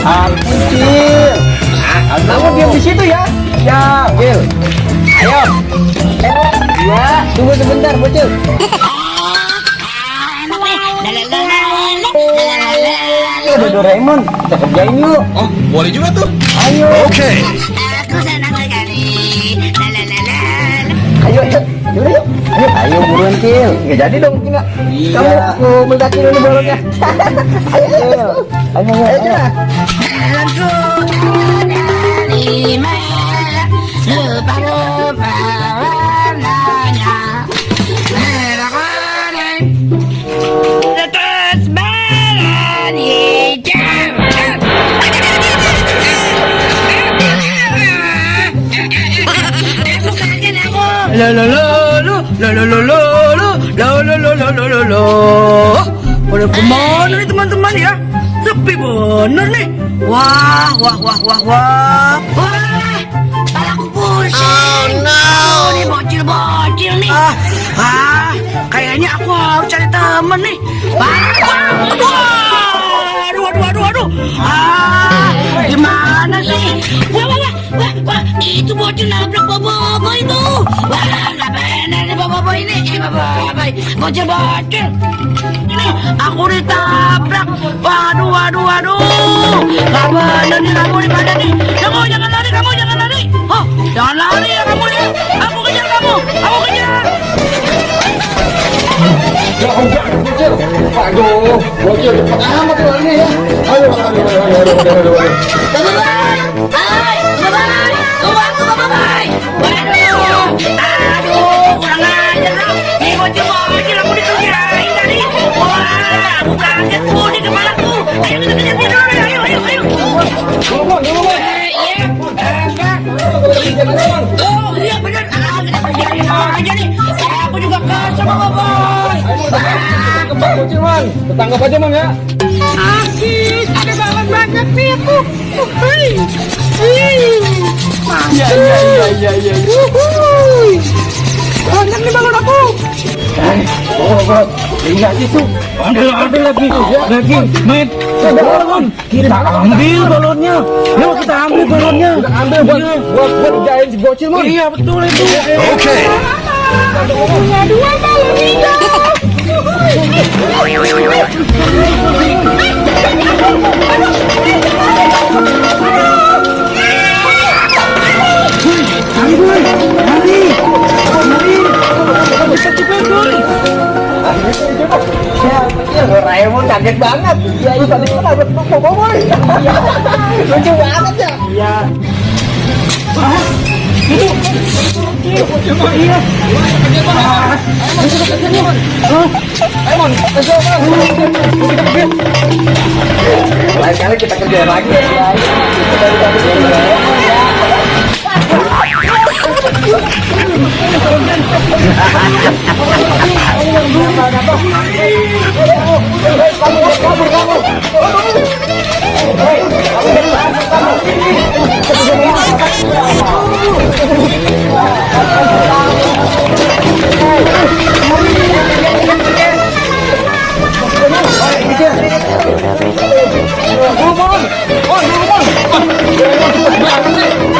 Ampun, Cil. Kamu diam di situ ya. Ya, Cil. Ayo. Ya, tunggu sebentar, Bocil. Ada Doraemon, kita kerjain yuk. Oh, boleh juga tuh. Ayo. Oke. Aku senang sekali. Ayo, ayo. Yaudah, yuk. Ayo buruan, Cil. Nggak jadi dong, Cil. Iya. Kamu aku mendaki dulu balonnya. Ayo, Cil. Ayo, ayo. Dalamku ada 5 rupa-rupa warnanya. Merah kuning, tetes badan hijau. Bukakan aku. La la la la la la la la la la la la la la la. Pada kemana nih teman-teman ya? Sepi bener nih. Wah, wah, wah, wah, wah. Wah, kepalaku pusing. Oh, ini bocil-bocil nih. Kayaknya aku harus cari temen nih. Aduh, aduh, aduh, aduh. Gimana sih? Wah, itu bocil nabrak bapak itu. Wah, ngapain ada bapak ini? Ini bapak, bocil-bocil. Ini aku ditabrak. Waduh, waduh, waduh. Gak bener nih kamu di mana nih? Kamu jangan lari, kamu jangan lari. Oh, jangan lari ya kamu ya. Aku kejar kamu, aku kejar. Ya udah, Bocil. Aduh, Bocil cepat amat keluar ini ya. Ayo, ayo. Hai, bapak, tunggu aku bapak. Waduh, kurang ajar dong. Ini bocil-bocil aku dikerjain tadi. Wah, aku kaget tuh di kepalaku. Ayo kita kejar dia dulu, ayo. Dulu, Iya, oh iya benar. Kita kerjain aja nih. Aku juga kesel bapak. Kembang Bocil, Man. Tetangga aja, Man ya. Asik, ada balon banyak nih aku. Iya. Banyak nih balon aku. Lihat itu. Ada lagi. Main. Balon. Kita ambil balonnya. Yuk kita ambil balonnya. Kita ambil buat kerjain si Bocil, Man. Iya, betul itu. Oke. Punya 2 balon hijau. Doraemon kaget banget. Ya itu tadi kan ada boboiboy. Lucu banget ya. Iya. Iya. Lain kali kita kerja lagi ya.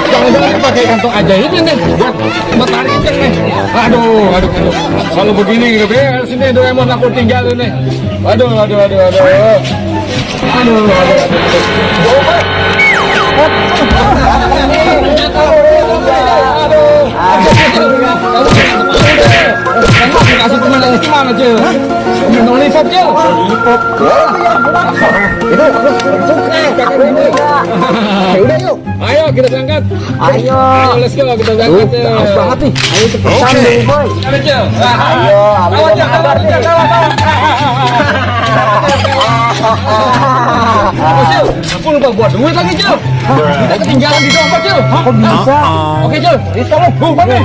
Jangan-jangan pakai kantong ajaib ini buat tarik ikan nih. Aduh. Kalau begini nggak beres ini Doraemon aku tinggal ini. Aduh. Kasih kemana ini gimana Cil? Minum lipop Cil. Lipop. Itu suka kakak ini. Ya udah yuk. Ayo kita berangkat. Ayo let's go kita berangkat. Haus banget nih. Ayo cepetan dulu boy. Ayo Cil. Ayo. Cil, aku lupa buat duit lagi Cil. Kita ketinggalan di dompet Cil. Kok bisa? Oke Cil, ini kamu bukan nih.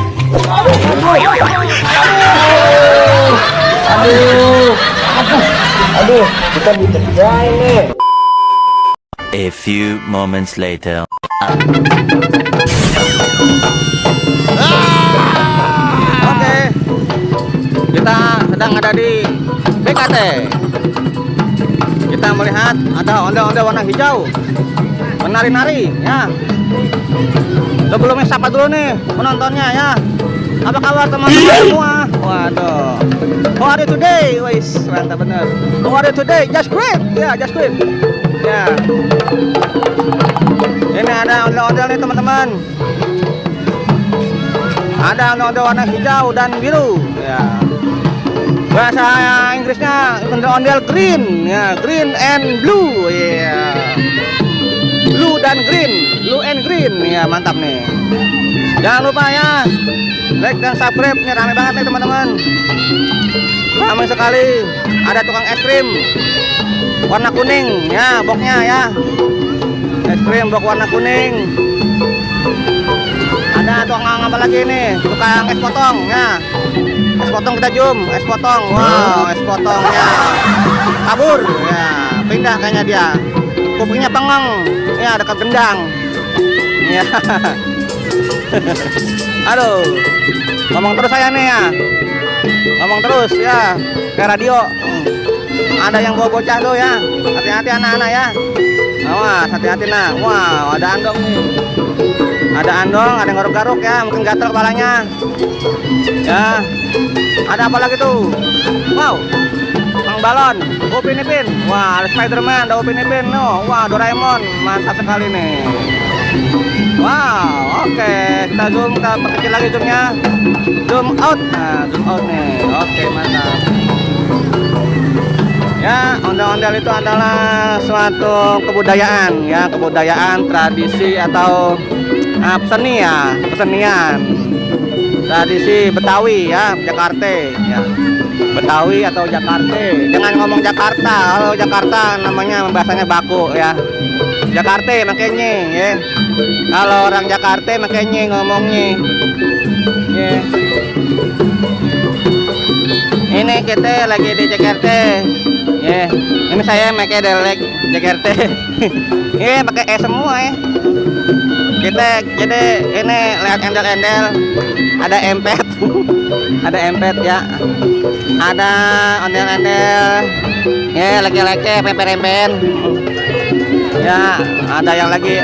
Aduh, kita dikerjain nih. A few moments later. Oke, kita sedang ada di BKT. kita melihat ada ondel-ondel warna hijau menari-nari ya. Sebelumnya sapa dulu nih penontonnya ya. Apa kabar teman-teman semua? Waduh. How are you today? Wis, mantap bener. How are you today? Just great. Ya, just great. Ya. Ini ada ondel-ondel nih teman-teman. Ada ondel-ondel warna hijau dan biru ya. Bahasa Inggrisnya ondel-ondel green ya, green and blue ya. Blue dan green, blue and green ya, mantap nih. Jangan lupa ya, like dan subscribe nih, rame banget nih teman-teman. Ramai sekali. Ada tukang es krim warna kuning ya, boxnya ya. Es krim box warna kuning. Ada tukang apa lagi nih? Tukang es potong ya. Es potong kita zoom, es potong. Wow, es potongnya kabur ya, pindah kayaknya dia. Kupingnya pengeng ya, dekat gendang ya. Aduh, ngomong terus saya nih ya, ngomong terus ya, kayak radio. Ada yang bawa bocah tuh ya, hati-hati anak-anak ya. Awas, hati-hati nah. Wow, ada andong nih, ada andong, ada yang garuk-garuk ya, mungkin gatel kepalanya ya. Ada apa lagi tuh? Wow, Mang Balon, Upin Ipin. Wah, ada Spiderman, ada Upin Ipin. No, wah, Doraemon, mantap sekali nih. Wow, oke, kita zoom, kita perkecil lagi zoomnya. Zoom out, nah, zoom out nih. Oke, mantap. Ya, ondel-ondel itu adalah suatu kebudayaan ya, kebudayaan, tradisi atau seni ya, kesenian. Tradisi Betawi ya, Jakarta ya. Betawi atau Jakarta. Jangan ngomong Jakarta. Kalau Jakarta namanya bahasanya baku ya. Jakarta makanya ya. Kalau orang Jakarta makanya ngomongnya. Ya. Ini kita lagi di Jakarta. Ya. Ini saya pakai delek Jakarta. Ini pakai semua ya. Kita jadi ini lihat endel-endel, ada empet. Ada empet ya, ada ondel-ondel ya, laki-laki pemper-pemper ya, ada yang lagi.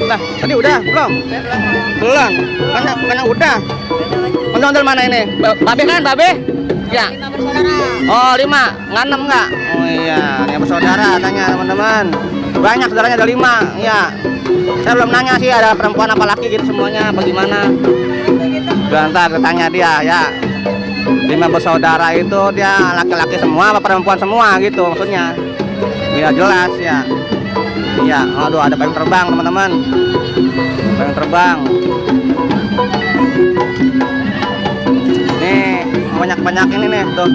Nah, tadi udah belum? Belum, karena udah. Ondel-ondel mana ini? Babe kan, babe? Ya. 5 bersaudara. Oh, 5, nggak 6 nggak? Oh iya, yang bersaudara katanya teman-teman. Banyak saudaranya, ada 5 ya. Saya belum nanya sih ada perempuan apa laki gitu semuanya, bagaimana? Ntar tanya dia ya. 5 bersaudara itu dia laki-laki semua apa perempuan semua gitu maksudnya. Iya jelas ya. Iya, aduh ada payung terbang teman-teman. Payung terbang. Nih banyak-banyak ini nih tuh.